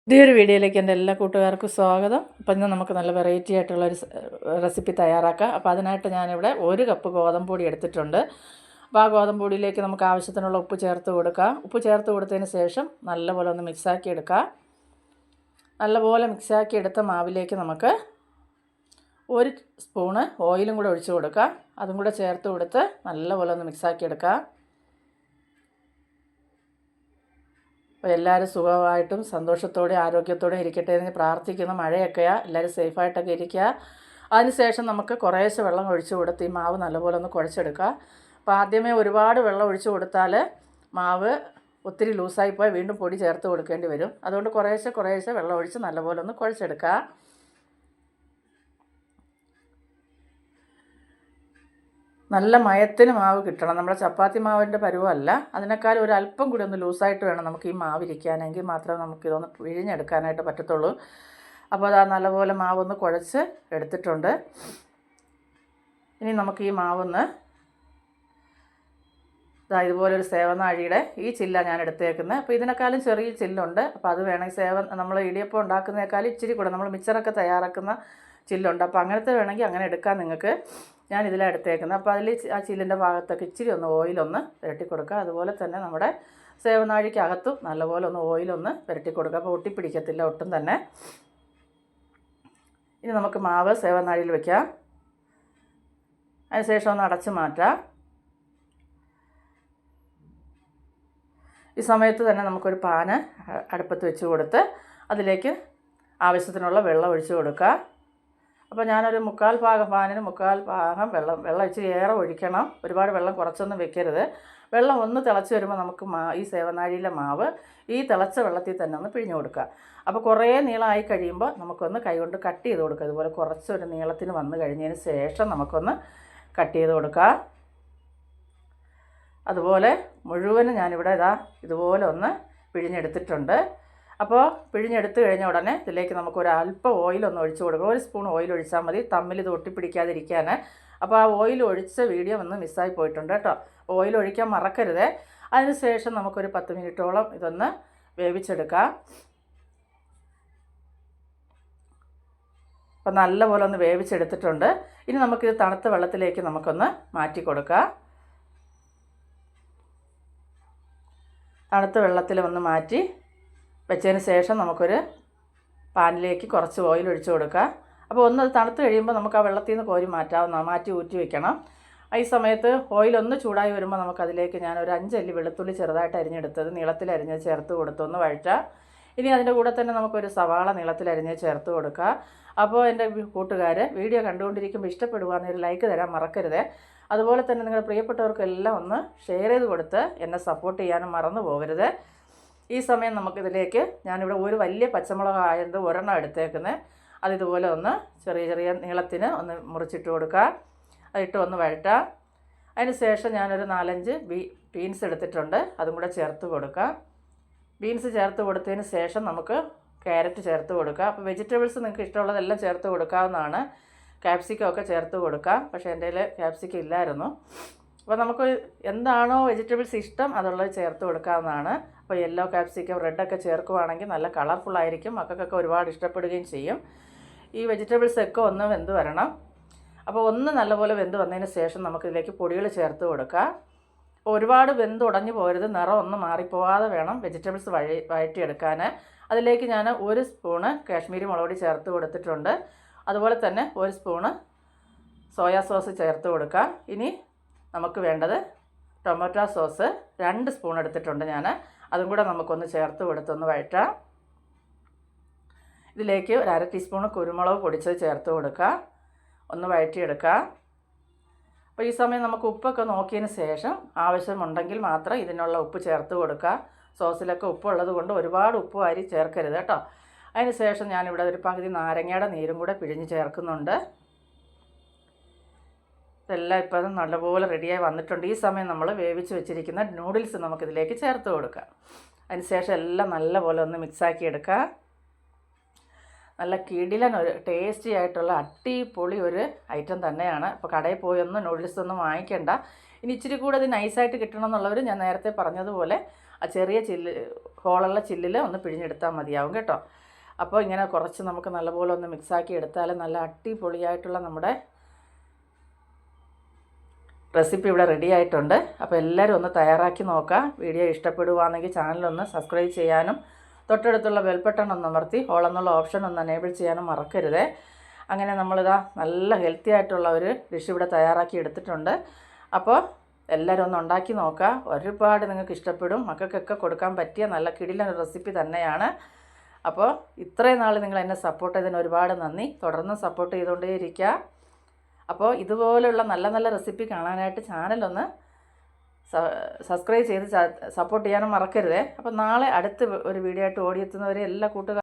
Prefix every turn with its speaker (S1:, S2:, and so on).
S1: പുതിയൊരു വീഡിയോയിലേക്ക് എൻ്റെ എല്ലാ കൂട്ടുകാർക്കും സ്വാഗതം. അപ്പോൾ ഇന്ന് നമുക്ക് നല്ല വെറൈറ്റി ആയിട്ടുള്ളൊരു റെസിപ്പി തയ്യാറാക്കാം. അപ്പോൾ അതിനായിട്ട് ഞാനിവിടെ 1 കപ്പ് ഗോതമ്പ് പൊടി എടുത്തിട്ടുണ്ട്. അപ്പോൾ ആ ഗോതമ്പ് പൊടിയിലേക്ക് നമുക്ക് ആവശ്യത്തിനുള്ള ഉപ്പ് ചേർത്ത് കൊടുക്കാം. ഉപ്പ് ചേർത്ത് കൊടുത്തതിന് ശേഷം നല്ലപോലെ ഒന്ന് മിക്സാക്കി എടുക്കാം. നല്ലപോലെ മിക്സാക്കി എടുത്ത മാവിലേക്ക് നമുക്ക് 1 സ്പൂണ് ഓയിലും കൂടെ ഒഴിച്ച് കൊടുക്കാം. അതും കൂടെ ചേർത്ത് കൊടുത്ത് നല്ലപോലെ ഒന്ന് മിക്സാക്കി എടുക്കാം. അപ്പോൾ എല്ലാവരും സുഖമായിട്ടും സന്തോഷത്തോടെ ആരോഗ്യത്തോടെ ഇരിക്കട്ടെ എന്ന് പ്രാർത്ഥിക്കുന്നു. മഴയൊക്കെയാണ്, എല്ലാവരും സേഫായിട്ടൊക്കെ ഇരിക്കുക. അതിനുശേഷം നമുക്ക് കുറേശ്ശെ വെള്ളം ഒഴിച്ച് കൊടുത്ത് ഈ മാവ് നല്ലപോലെ ഒന്ന് കുഴച്ചെടുക്കുക. അപ്പോൾ ആദ്യമേ ഒരുപാട് വെള്ളം ഒഴിച്ച് കൊടുത്താൽ മാവ് ഒത്തിരി ലൂസായിപ്പോയി വീണ്ടും പൊടി ചേർത്ത് കൊടുക്കേണ്ടി വരും. അതുകൊണ്ട് കുറേശ്ശെ വെള്ളം ഒഴിച്ച് നല്ലപോലെ ഒന്ന് കുഴച്ചെടുക്കുക. നല്ല മയത്തിന് മാവ് കിട്ടണം. നമ്മുടെ ചപ്പാത്തി മാവിൻ്റെ പരുവമല്ല, അതിനേക്കാൾ ഒരു അല്പം കൂടി ഒന്ന് ലൂസായിട്ട് വേണം നമുക്ക് ഈ മാവിരിക്കാനെങ്കിൽ മാത്രമേ നമുക്കിതൊന്ന് പിഴിഞ്ഞെടുക്കാനായിട്ട് പറ്റത്തുള്ളൂ. അപ്പോൾ അത് നല്ലപോലെ മാവൊന്ന് കുഴച്ച് എടുത്തിട്ടുണ്ട്. ഇനി നമുക്ക് ഈ മാവൊന്ന് ഇതുപോലൊരു സേവനാഴിയുടെ ഈ ചില്ല ഞാൻ എടുത്തേക്കുന്നത്. അപ്പോൾ ഇതിനേക്കാളും ചെറിയ ചില്ലുണ്ട്. അപ്പോൾ അത് വേണമെങ്കിൽ നമ്മൾ ഇടിയപ്പം ഉണ്ടാക്കുന്നതിനേക്കാളും ഇച്ചിരി കൂടെ നമ്മൾ മിച്ചറൊക്കെ തയ്യാറാക്കുന്ന ചില്ലുണ്ട്. അപ്പോൾ അങ്ങനത്തെ വേണമെങ്കിൽ അങ്ങനെ എടുക്കാം നിങ്ങൾക്ക്. ഞാൻ ഇതിലാണ് എടുത്തേക്കുന്നത്. അപ്പോൾ അതിൽ ആ ചില്ലിൻ്റെ ഭാഗത്തൊക്കെ ഇച്ചിരി ഒന്ന് ഓയിലൊന്ന് പുരട്ടി കൊടുക്കുക. അതുപോലെ തന്നെ നമ്മുടെ സേവനാഴിക്കകത്തും നല്ലപോലെ ഒന്ന് ഓയിലൊന്ന് പുരട്ടി കൊടുക്കുക. അപ്പോൾ ഒട്ടിപ്പിടിക്കത്തില്ല ഒട്ടും തന്നെ. ഇനി നമുക്ക് മാവ് സേവനാഴിയിൽ വയ്ക്കാം. അതിനുശേഷം ഒന്ന് അടച്ച് മാറ്റാം. ഈ സമയത്ത് തന്നെ നമുക്കൊരു പാന് അടുപ്പത്ത് വെച്ച് കൊടുത്ത് അതിലേക്ക് ആവശ്യത്തിനുള്ള വെള്ളം ഒഴിച്ച് കൊടുക്കുക. അപ്പോൾ ഞാനൊരു 1/4 ഭാഗം പാനിന് 1/4 ഭാഗം വെള്ളം ഇച്ചിരി ഏറെ ഒഴിക്കണം. ഒരുപാട് വെള്ളം കുറച്ചൊന്നും വെക്കരുത്. വെള്ളം ഒന്ന് തിളച്ച് വരുമ്പോൾ നമുക്ക് ഈ സേവനാഴിയിലെ മാവ് ഈ തിളച്ച വെള്ളത്തിൽ തന്നെ ഒന്ന് പിഴിഞ്ഞ് കൊടുക്കുക. അപ്പോൾ കുറേ നീളമായി കഴിയുമ്പോൾ നമുക്കൊന്ന് കൈകൊണ്ട് കട്ട് ചെയ്ത് കൊടുക്കുക. ഇതുപോലെ കുറച്ചൊരു നീളത്തിന് വന്നു കഴിഞ്ഞതിന് ശേഷം നമുക്കൊന്ന് കട്ട് ചെയ്ത് കൊടുക്കുക. അതുപോലെ മുഴുവനും ഞാനിവിടെ ഇതുപോലെ ഒന്ന് പിഴിഞ്ഞെടുത്തിട്ടുണ്ട്. അപ്പോൾ പിഴിഞ്ഞെടുത്ത് കഴിഞ്ഞ ഉടനെ ഇതിലേക്ക് നമുക്കൊരു അല്പം ഓയിലൊന്ന് ഒഴിച്ച് കൊടുക്കുക. 1 സ്പൂൺ ഓയിൽ ഒഴിച്ചാൽ മതി, തമ്മിൽ ഇത് ഒട്ടിപ്പിടിക്കാതിരിക്കാൻ. അപ്പോൾ ആ ഓയിൽ ഒഴിച്ച വീഡിയോ ഒന്ന് മിസ്സായി പോയിട്ടുണ്ട് കേട്ടോ. ഓയിൽ ഒഴിക്കാൻ മറക്കരുത്. അതിന് ശേഷം നമുക്കൊരു 10 മിനിറ്റോളം ഇതൊന്ന് വേവിച്ചെടുക്കാം. അപ്പോൾ നല്ലപോലെ ഒന്ന് വേവിച്ചെടുത്തിട്ടുണ്ട്. ഇനി നമുക്കിത് തണുത്ത വെള്ളത്തിലേക്ക് നമുക്കൊന്ന് മാറ്റി കൊടുക്കാം. തണുത്ത വെള്ളത്തിൽ ഒന്ന് മാറ്റി വെച്ചതിന് ശേഷം നമുക്കൊരു പാനിലേക്ക് കുറച്ച് ഓയിൽ ഒഴിച്ച് കൊടുക്കുക. അപ്പോൾ ഒന്ന് തണുത്ത് കഴിയുമ്പോൾ നമുക്ക് ആ വെള്ളത്തിൽ നിന്ന് കോരി മാറ്റി ഊറ്റി വെക്കണം. ഈ സമയത്ത് ഓയിലൊന്ന് ചൂടായി വരുമ്പോൾ നമുക്കതിലേക്ക് ഞാനൊരു 5 അല്ലി വെളുത്തുള്ളി ചെറുതായിട്ട് അരിഞ്ഞെടുത്തത് നീളത്തിൽ അരിഞ്ഞത് ചേർത്ത് കൊടുത്തൊന്ന് വഴറ്റുക. ഇനി അതിൻ്റെ കൂടെ തന്നെ നമുക്കൊരു സവാള നീളത്തിൽ അരിഞ്ഞത് ചേർത്ത് കൊടുക്കുക. അപ്പോൾ എൻ്റെ കൂട്ടുകാർ വീഡിയോ കണ്ടുകൊണ്ടിരിക്കുമ്പോൾ ഇഷ്ടപ്പെടുവാണെങ്കിൽ ഒരു ലൈക്ക് തരാൻ മറക്കരുത്. അതുപോലെ തന്നെ നിങ്ങളുടെ പ്രിയപ്പെട്ടവർക്കെല്ലാം ഒന്ന് ഷെയർ ചെയ്ത് കൊടുത്ത് എന്നെ സപ്പോർട്ട് ചെയ്യാനും മറന്നു പോകരുത്. ഈ സമയം നമുക്കിതിലേക്ക് ഞാനിവിടെ ഒരു വലിയ പച്ചമുളക് ആയത് 1 എടുത്തേക്കുന്നത്. അതിതുപോലെ ഒന്ന് ചെറിയ നീളത്തിന് ഒന്ന് മുറിച്ചിട്ട് കൊടുക്കുക. അതിട്ട് ഒന്ന് വഴറ്റുക. അതിന് ശേഷം ഞാനൊരു 4-5 ബീൻസ് എടുത്തിട്ടുണ്ട്, അതും കൂടെ ചേർത്ത് കൊടുക്കുക. ബീൻസ് ചേർത്ത് കൊടുത്തതിന് ശേഷം നമുക്ക് ക്യാരറ്റ് ചേർത്ത് കൊടുക്കുക. അപ്പോൾ വെജിറ്റബിൾസ് നിങ്ങൾക്ക് ഇഷ്ടമുള്ളതെല്ലാം ചേർത്ത് കൊടുക്കാവുന്നതാണ്. ക്യാപ്സിക്കം ഒക്കെ ചേർത്ത് കൊടുക്കാം. പക്ഷേ എൻ്റെ കയ്യിൽ ക്യാപ്സിക്കം ഇല്ലായിരുന്നു. അപ്പോൾ നമുക്ക് എന്താണോ വെജിറ്റബിൾസ് ഇഷ്ടം അതുള്ളത് ചേർത്ത് കൊടുക്കാവുന്നതാണ്. അപ്പോൾ യെല്ലോ ക്യാപ്സിക്കം റെഡൊക്കെ ചേർക്കുവാണെങ്കിൽ നല്ല കളർഫുള്ളായിരിക്കും, മക്കൾക്കൊക്കെ ഒരുപാട് ഇഷ്ടപ്പെടുകയും ചെയ്യും. ഈ വെജിറ്റബിൾസൊക്കെ ഒന്ന് വെന്ത് വരണം. അപ്പോൾ ഒന്ന് നല്ലപോലെ വെന്ത് വന്നതിന് ശേഷം നമുക്കിതിലേക്ക് പൊടികൾ ചേർത്ത് കൊടുക്കുക. അപ്പോൾ ഒരുപാട് വെന്ത് ഉടഞ്ഞു പോകരുത്, നിറം ഒന്ന് മാറിപ്പോവാതെ വേണം വെജിറ്റബിൾസ് വഴറ്റിയെടുക്കാൻ. അതിലേക്ക് ഞാൻ 1 സ്പൂണ് കാശ്മീരി മുളക് പൊടി ചേർത്ത് കൊടുത്തിട്ടുണ്ട്. അതുപോലെ തന്നെ 1 സ്പൂണ് സോയാ സോസ് ചേർത്ത് കൊടുക്കുക. ഇനി നമുക്ക് വേണ്ടത് ടൊമാറ്റോ സോസ് 2 സ്പൂൺ എടുത്തിട്ടുണ്ട് ഞാൻ, അതും കൂടെ നമുക്കൊന്ന് ചേർത്ത് കൊടുത്തൊന്ന് വഴറ്റാം. ഇതിലേക്ക് ഒരു 1/2 ടീസ്പൂൺ കുരുമുളക് പൊടിച്ചത് ചേർത്ത് കൊടുക്കുക. ഒന്ന് വഴറ്റിയെടുക്കുക. അപ്പോൾ ഈ സമയം നമുക്ക് ഉപ്പൊക്കെ നോക്കിയതിന് ശേഷം ആവശ്യമുണ്ടെങ്കിൽ മാത്രം ഇതിനുള്ള ഉപ്പ് ചേർത്ത് കൊടുക്കുക. സോസിലൊക്കെ ഉപ്പുള്ളത് കൊണ്ട് ഒരുപാട് ഉപ്പ് വാരി ചേർക്കരുത് കേട്ടോ. അതിന് ശേഷം ഞാനിവിടെ ഒരു പകുതി നാരങ്ങയുടെ നീരും കൂടെ പിഴിഞ്ഞ് ചേർക്കുന്നുണ്ട്. ഇതെല്ലാം ഇപ്പം നല്ലപോലെ റെഡിയായി വന്നിട്ടുണ്ട്. ഈ സമയം നമ്മൾ വേവിച്ച് വെച്ചിരിക്കുന്ന നൂഡിൽസ് നമുക്കിതിലേക്ക് ചേർത്ത് കൊടുക്കാം. അതിന് ശേഷം എല്ലാം നല്ലപോലെ ഒന്ന് മിക്സാക്കി എടുക്കുക. നല്ല കിടിലൻ ഒരു ടേസ്റ്റി ആയിട്ടുള്ള അടിപൊളി ഒരു ഐറ്റം തന്നെയാണ്. അപ്പോൾ കടയിൽ പോയി നൂഡിൽസ് ഒന്നും വാങ്ങിക്കേണ്ട. ഇനി ഇച്ചിരി കൂടെ ഇത് നൈസായിട്ട് കിട്ടണം എന്നുള്ളവർ ഞാൻ നേരത്തെ പറഞ്ഞതുപോലെ ആ ചെറിയ ഹോളുള്ള ചില്ലിൽ ഒന്ന് പിഴിഞ്ഞെടുത്താൽ മതിയാവും കേട്ടോ. അപ്പോൾ ഇങ്ങനെ കുറച്ച് നമുക്ക് നല്ലപോലെ ഒന്ന് മിക്സാക്കി എടുത്താൽ നല്ല അടിപൊളിയായിട്ടുള്ള നമ്മുടെ റെസിപ്പി ഇവിടെ റെഡി ആയിട്ടുണ്ട്. അപ്പോൾ എല്ലാവരും ഒന്ന് തയ്യാറാക്കി നോക്കുക. വീഡിയോ ഇഷ്ടപ്പെടുകയാണെങ്കിൽ ചാനലൊന്ന് സബ്സ്ക്രൈബ് ചെയ്യാനും തൊട്ടടുത്തുള്ള ബെൽ ബട്ടൺ ഒന്ന് അമർത്തി ഓൾ എന്നുള്ള ഓപ്ഷൻ ഒന്ന് എനേബിൾ ചെയ്യാനും മറക്കരുത്. അങ്ങനെ നമ്മളിതാ നല്ല ഹെൽത്തി ആയിട്ടുള്ള ഒരു ഡിഷ് ഇവിടെ തയ്യാറാക്കി എടുത്തിട്ടുണ്ട്. അപ്പോൾ എല്ലാവരും ഒന്ന് ഉണ്ടാക്കി നോക്കുക. ഒരുപാട് നിങ്ങൾക്ക് ഇഷ്ടപ്പെടും. മക്കൾക്കൊക്കെ കൊടുക്കാൻ പറ്റിയ നല്ല കിടിലൻ റെസിപ്പി തന്നെയാണ്. അപ്പോൾ ഇത്രയും നാൾ നിങ്ങൾ എന്നെ സപ്പോർട്ട് ചെയ്തതിന് ഒരുപാട് നന്ദി. തുടർന്ന് സപ്പോർട്ട് ചെയ്തുകൊണ്ടേയിരിക്കുക. അപ്പോൾ ഇതുപോലെയുള്ള നല്ല നല്ല റെസിപ്പി കാണാനായിട്ട് ചാനലൊന്ന് സബ്സ്ക്രൈബ് ചെയ്ത് സപ്പോർട്ട് ചെയ്യാനും മറക്കരുത്. അപ്പോൾ നാളെ അടുത്ത ഒരു വീഡിയോ ആയിട്ട് ഓടിയെത്തുന്നവരെ എല്ലാ കൂട്ടുകാരും